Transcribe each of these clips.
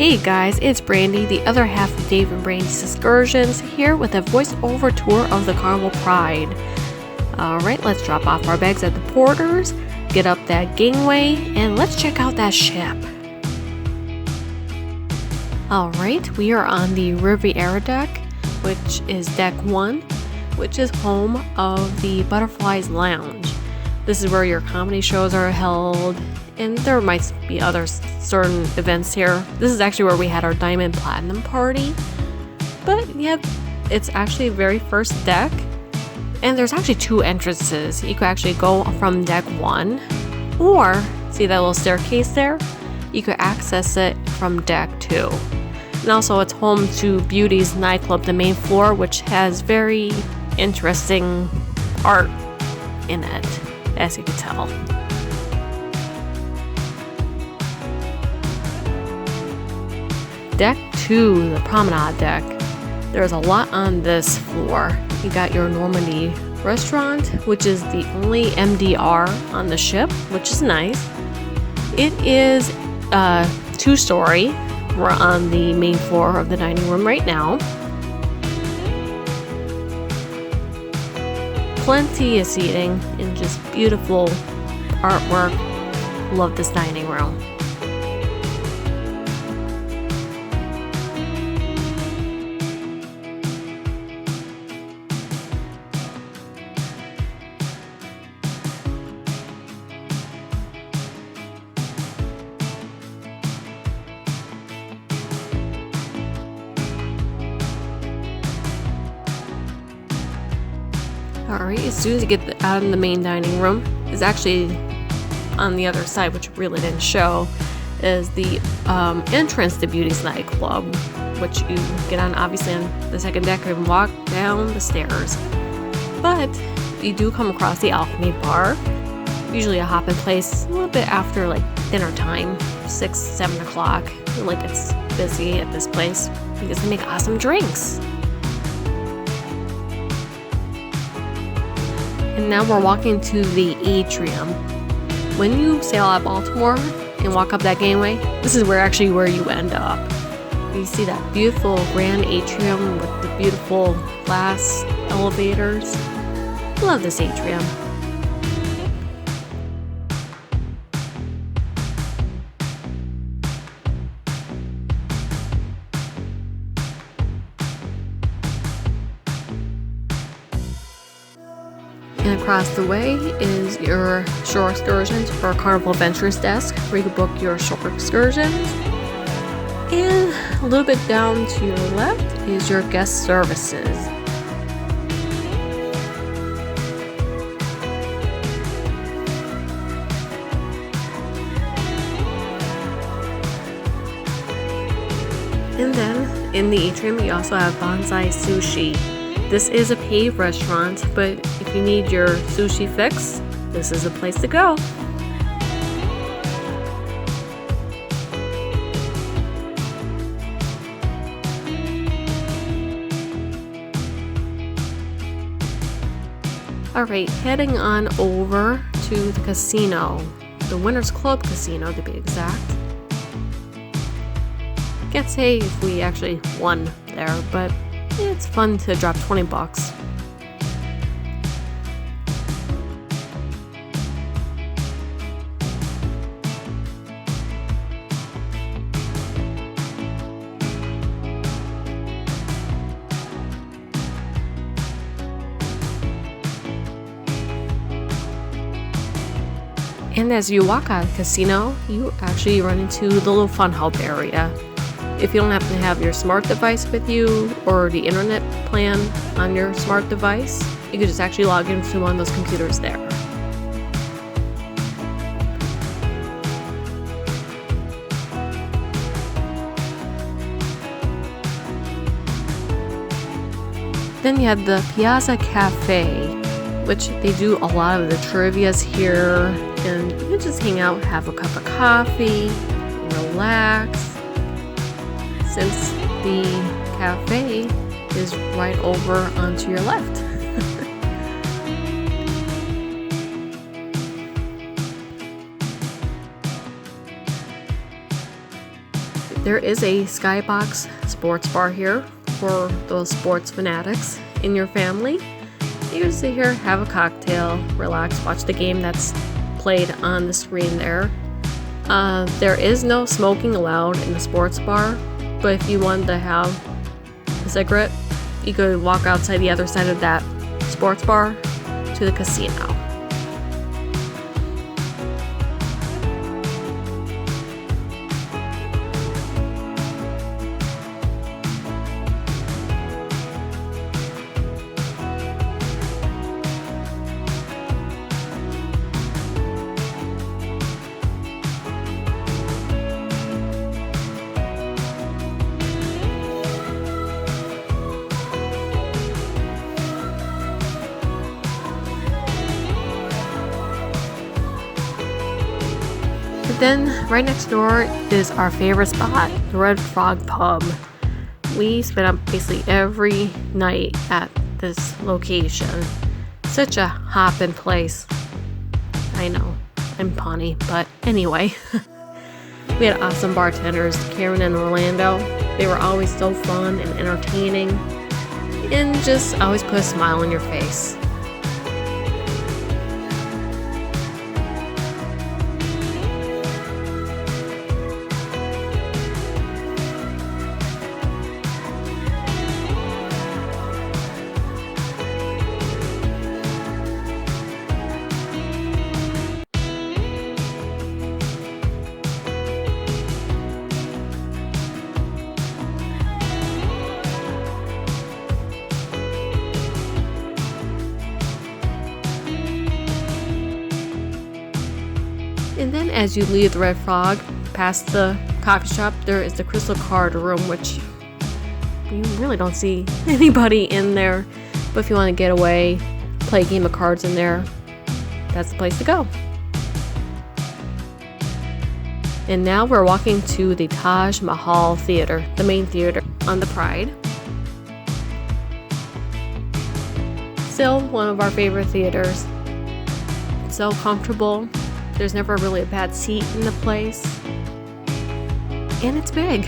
Hey guys, it's Brandy, the other half of Dave and Brandy's Excursions, here with a voiceover tour of the Carnival Pride. Alright, let's drop off our bags at the porters, get up that gangway, and let's check out that ship. Alright, we are on the Riviera deck, which is deck 1, which is home of the Butterflies Lounge. This is where your comedy shows are held, and there might be other certain events here. This is actually where we had our Diamond Platinum party. But yeah, it's actually the very first deck. And there's actually 2 entrances. You could actually go from deck 1, or see that little staircase there? You could access it from deck 2. And also it's home to Beauty's nightclub, the main floor, which has very interesting art in it, as you can tell. Deck 2, the Promenade deck. There's a lot on this floor. You got your Normandy restaurant, which is the only MDR on the ship, which is nice. It is 2-story. We're on the main floor of the dining room right now. Plenty of seating and just beautiful artwork. Love this dining room. Alright, as soon as you get out in the main dining room, is actually on the other side, which really didn't show, is the entrance to Beauty's nightclub, which you get on obviously on the second deck and walk down the stairs. But you do come across the Alchemy bar, usually a hop in place a little bit after like dinner time, 6-7 o'clock. Like it's busy at this place because they make awesome drinks. And now we're walking to the Atrium. When you sail out of Baltimore and walk up that gangway, this is where you end up. You see that beautiful grand atrium with the beautiful glass elevators. Love this atrium. And across the way is your shore excursions or Carnival Adventures desk, where you can book your shore excursions. And a little bit down to your left is your guest services. And then in the atrium, you also have Bonsai Sushi. This is a paid restaurant, but if you need your sushi fix, this is a place to go. Alright, heading on over to the casino, the Winners Club Casino to be exact. Can't say if we actually won there, but it's fun to drop $20. And as you walk out of the casino, you actually run into the little fun hub area. If you don't happen to have your smart device with you or the internet plan on your smart device, you can just actually log into one of those computers there. Then you have the Piazza Cafe, which they do a lot of the trivias here, and you can just hang out, have a cup of coffee, relax. Since the cafe is right over onto your left. There is a skybox sports bar here for those sports fanatics in your family. You can sit here, have a cocktail, relax, watch the game that's played on the screen there. There is no smoking allowed in the sports bar, but if you wanted to have a cigarette, you could walk outside the other side of that sports bar to the casino. Then right next door is our favorite spot, the Red Frog Pub. We spend up basically every night at this location. Such a hoppin' place. I know, I'm punny, but anyway. We had awesome bartenders, Karen and Orlando. They were always so fun and entertaining and just always put a smile on your face. And then as you leave the Red Frog, past the coffee shop, there is the Crystal Card Room, which you really don't see anybody in there. But if you want to get away, play a game of cards in there, that's the place to go. And now we're walking to the Taj Mahal Theater, the main theater on the Pride. Still one of our favorite theaters. It's so comfortable. There's never really a bad seat in the place. And it's big.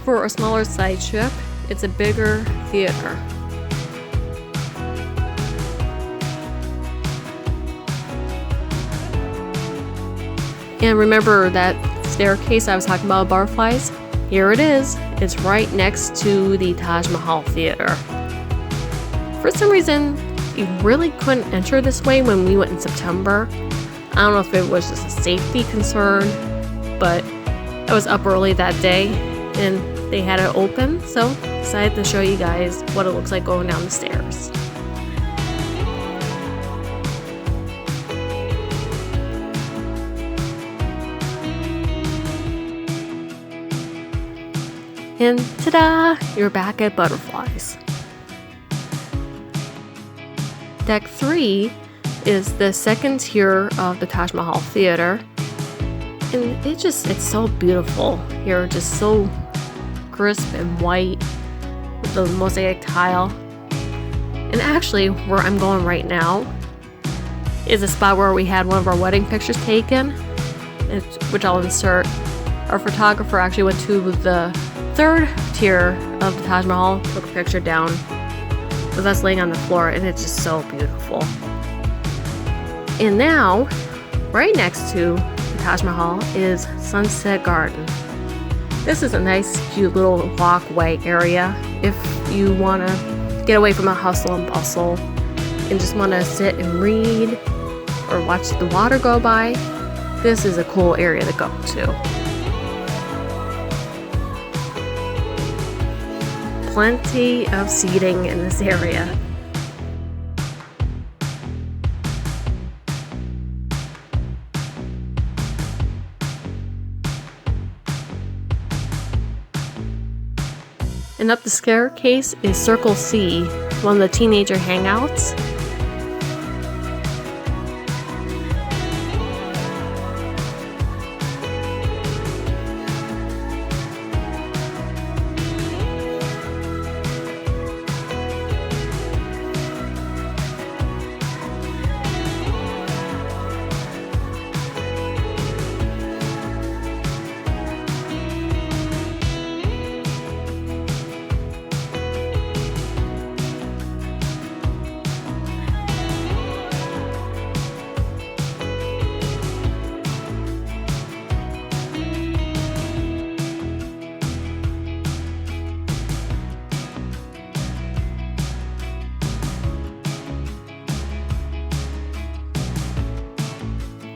For a smaller size ship, it's a bigger theater. And remember that staircase I was talking about, butterflies? Here it is. It's right next to the Taj Mahal Theater. For some reason, you really couldn't enter this way when we went in September. I don't know if it was just a safety concern, but I was up early that day and they had it open, so decided to show you guys what it looks like going down the stairs. And ta-da! You're back at Butterflies. Deck 3 is the second tier of the Taj Mahal Theater, and it's so beautiful here, just so crisp and white with the mosaic tile. And actually, where I'm going right now is a spot where we had one of our wedding pictures taken, which I'll insert. Our photographer actually went to the third tier of the Taj Mahal, took a picture down with us laying on the floor, and it's just so beautiful. And now, right next to the Taj Mahal is Sunset Garden. This is a nice, cute little walkway area if you want to get away from the hustle and bustle and just want to sit and read or watch the water go by. This is a cool area to go to. Plenty of seating in this area. And up the staircase is Circle C, one of the teenager hangouts.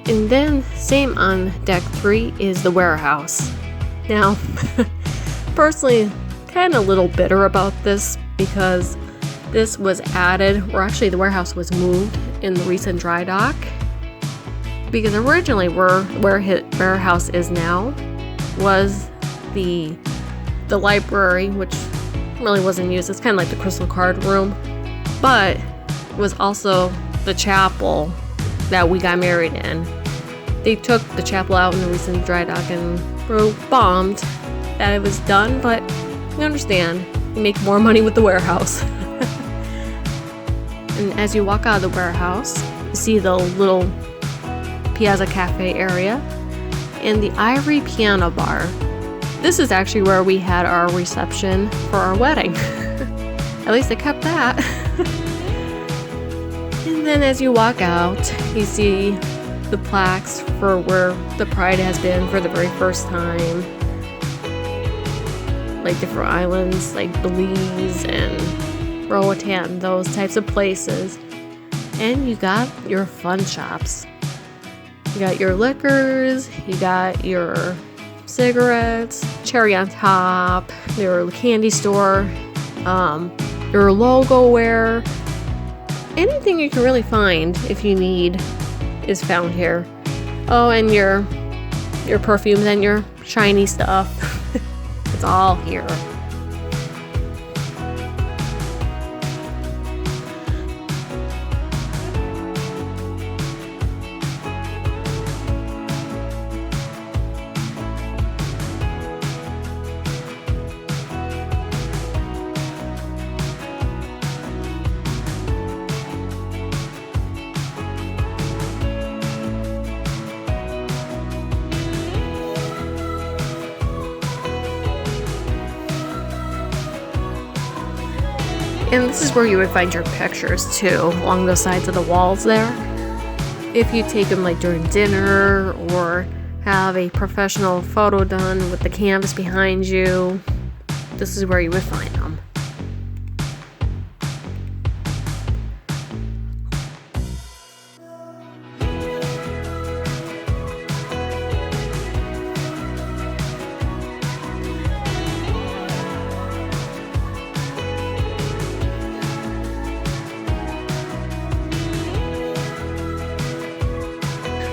And then same on deck 3 is the warehouse. Now, personally, kind of a little bitter about this because this was added, or actually the warehouse was moved in the recent dry dock. Because originally where warehouse is now was the library, which really wasn't used. It's kind of like the crystal card room, but it was also the chapel that we got married in. They took the chapel out in the recent dry dock and were bummed that it was done, but we understand. You make more money with the warehouse. And as you walk out of the warehouse, you see the little Piazza Cafe area and the Ivory Piano Bar. This is actually where we had our reception for our wedding. At least they kept that. And then as you walk out, you see the plaques for where the Pride has been for the very first time. Like different islands like Belize and Roatan, those types of places. And you got your fun shops. You got your liquors, you got your cigarettes, cherry on top, your candy store, your logo wear. Anything you can really find if you need is found here. Oh, and your perfumes and your shiny stuff. It's all here. And this is where you would find your pictures too, along the sides of the walls there. If you take them like during dinner or have a professional photo done with the canvas behind you, this is where you would find them.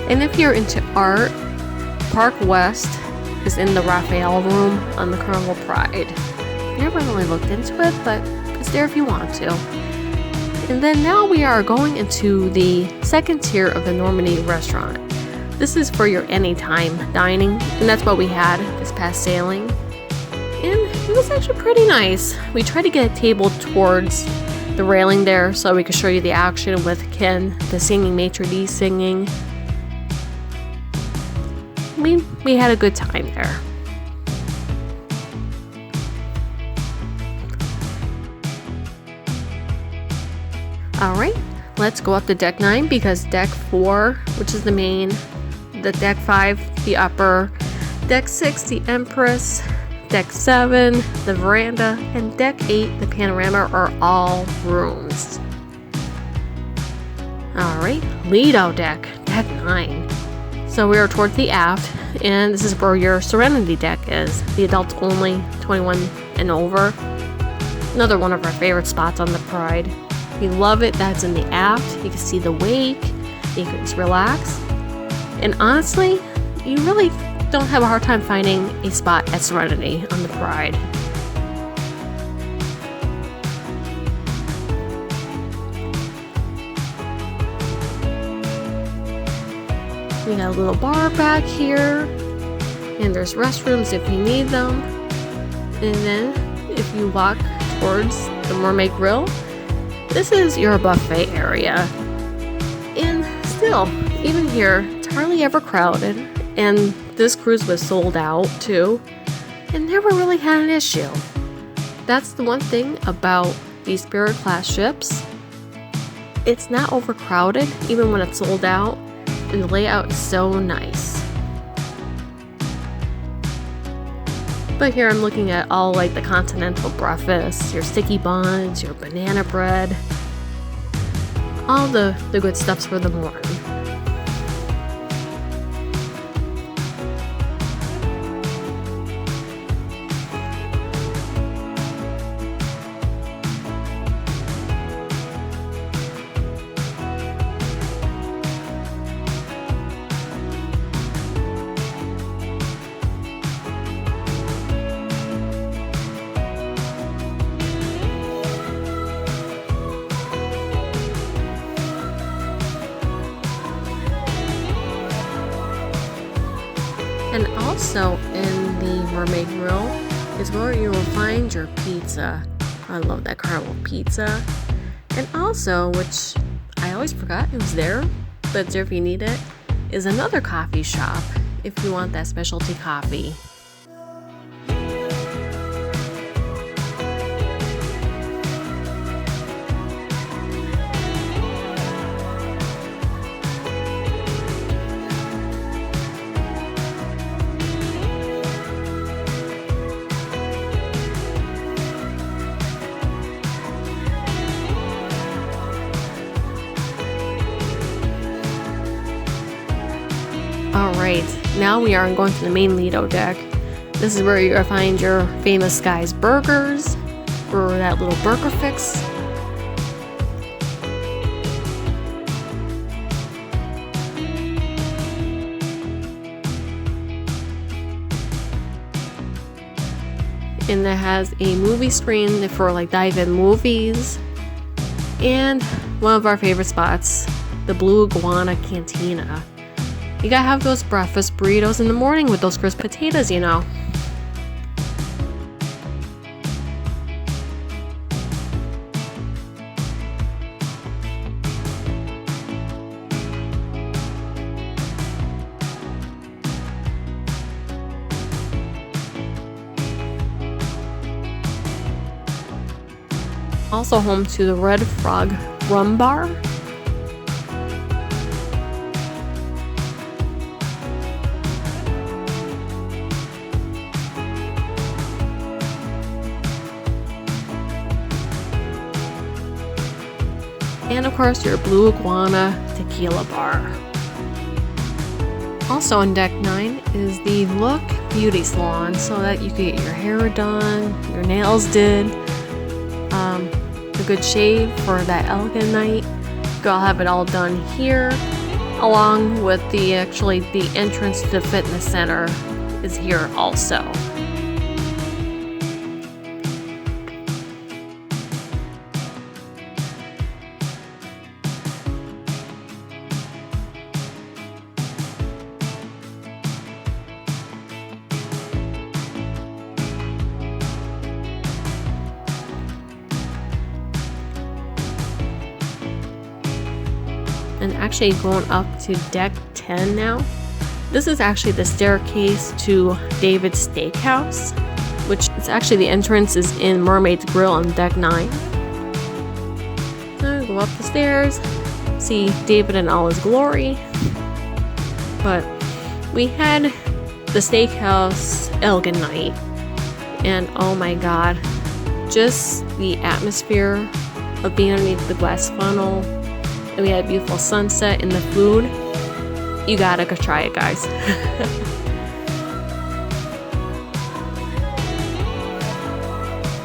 And if you're into art, Park West is in the Raphael room on the Carnival Pride. Never really looked into it, but it's there if you want to. And then now we are going into the second tier of the Normandy restaurant. This is for your anytime dining, and that's what we had this past sailing. And it was actually pretty nice. We tried to get a table towards the railing there so we could show you the action with Ken, the singing maitre d' singing. We had a good time there. Alright, let's go up to deck 9 because deck 4, which is the main, the deck 5, the upper, deck 6, the Empress, deck 7, the veranda, and deck 8, the panorama are all rooms. Alright, Lido deck 9. So we are towards the aft, and this is where your Serenity deck is. The adults only, 21 and over. Another one of our favorite spots on the Pride. We love it that it's in the aft. You can see the wake, you can just relax. And honestly, you really don't have a hard time finding a spot at Serenity on the Pride. We got a little bar back here, and there's restrooms if you need them. And then if you walk towards the Mermaid Grill, this is your buffet area. And still, even here, it's hardly ever crowded, and this cruise was sold out too, and never really had an issue. That's the one thing about these Spirit class ships. It's not overcrowded even when it's sold out. And the layout is so nice. But here I'm looking at all like the continental breakfasts, your sticky buns, your banana bread, all the good stuffs for the morning. And also in the Mermaid Grill is where you will find your pizza. I love that Carnival pizza. And also, which I always forgot it was there, but it's there if you need it, is another coffee shop if you want that specialty coffee. Alright, now we are going to the main Lido deck. This is where you're going to find your famous Guy's Burgers, or that little burger fix. And it has a movie screen for like dive-in movies. And one of our favorite spots, the Blue Iguana Cantina. You gotta have those breakfast burritos in the morning with those crisp potatoes, you know. Also home to the Red Frog Rum Bar. And of course your Blue Iguana Tequila Bar. Also on deck 9 is the Look Beauty Salon, so that you can get your hair done, your nails did, a good shave for that elegant night. I'll have it all done here, along with the entrance to the fitness center is here also. And actually going up to deck 10 now. This is actually the staircase to David's Steakhouse, which is actually the entrance is in Mermaid's Grill on deck 9. So go up the stairs, see David in all his glory. But we had the Steakhouse elegant night, and oh my god, just the atmosphere of being underneath the glass funnel. And we had a beautiful sunset in the food. You gotta go try it, guys.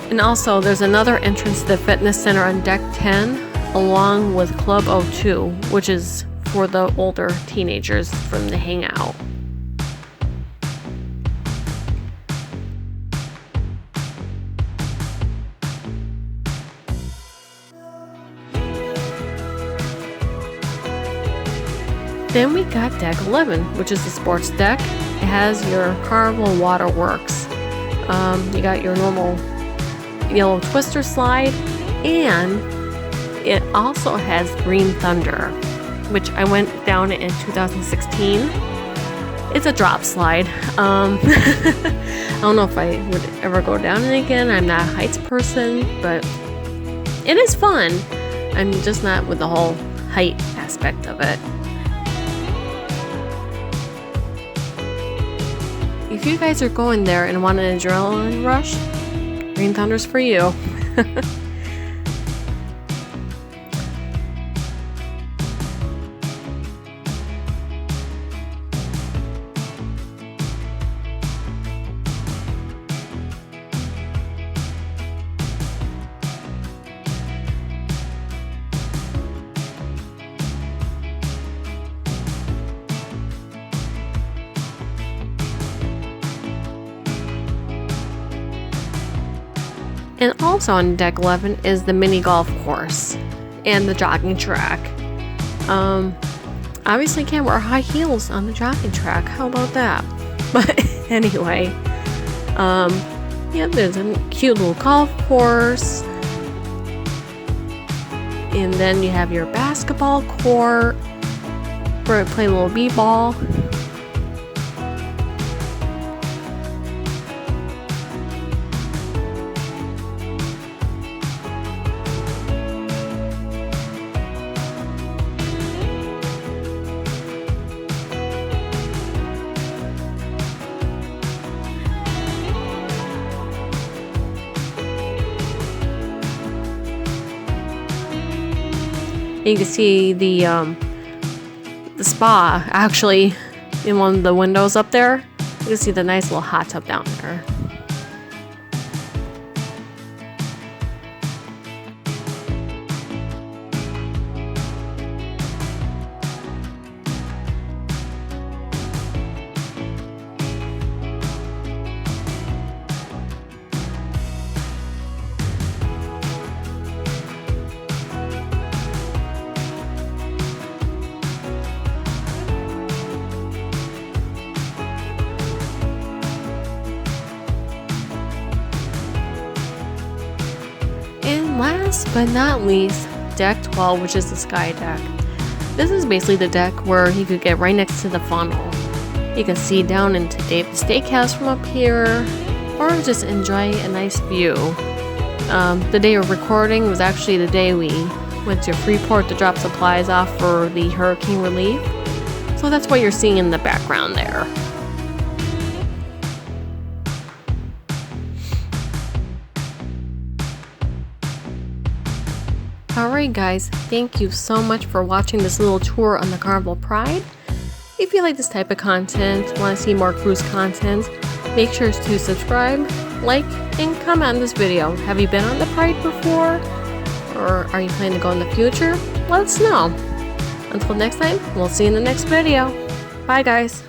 And also, there's another entrance to the fitness center on deck 10, along with Club O2, which is for the older teenagers for them to hang out. Then we got deck 11, which is the sports deck. It has your Carnival Waterworks. You got your normal yellow twister slide, and it also has Green Thunder, which I went down in 2016. It's a drop slide. I don't know if I would ever go down it again. I'm not a heights person, but it is fun. I'm just not with the whole height aspect of it. If you guys are going there and want an adrenaline rush, Green Thunder's for you. And also on deck 11 is the mini golf course and the jogging track. Obviously can't wear high heels on the jogging track. How about that? But anyway, yeah, there's a cute little golf course. And then you have your basketball court where I play a little b-ball. You can see the spa actually in one of the windows up there. You can see the nice little hot tub down there. And last but not least, deck 12, which is the sky deck. This is basically the deck where you could get right next to the funnel. You can see down into Dave's Steakhouse from up here, or just enjoy a nice view. The day of recording was actually the day we went to Freeport to drop supplies off for the hurricane relief. So that's what you're seeing in the background there. Alright guys, thank you so much for watching this little tour on the Carnival Pride. If you like this type of content, want to see more cruise content, make sure to subscribe, like, and comment on this video. Have you been on the Pride before? Or are you planning to go in the future? Let us know. Until next time, we'll see you in the next video. Bye guys.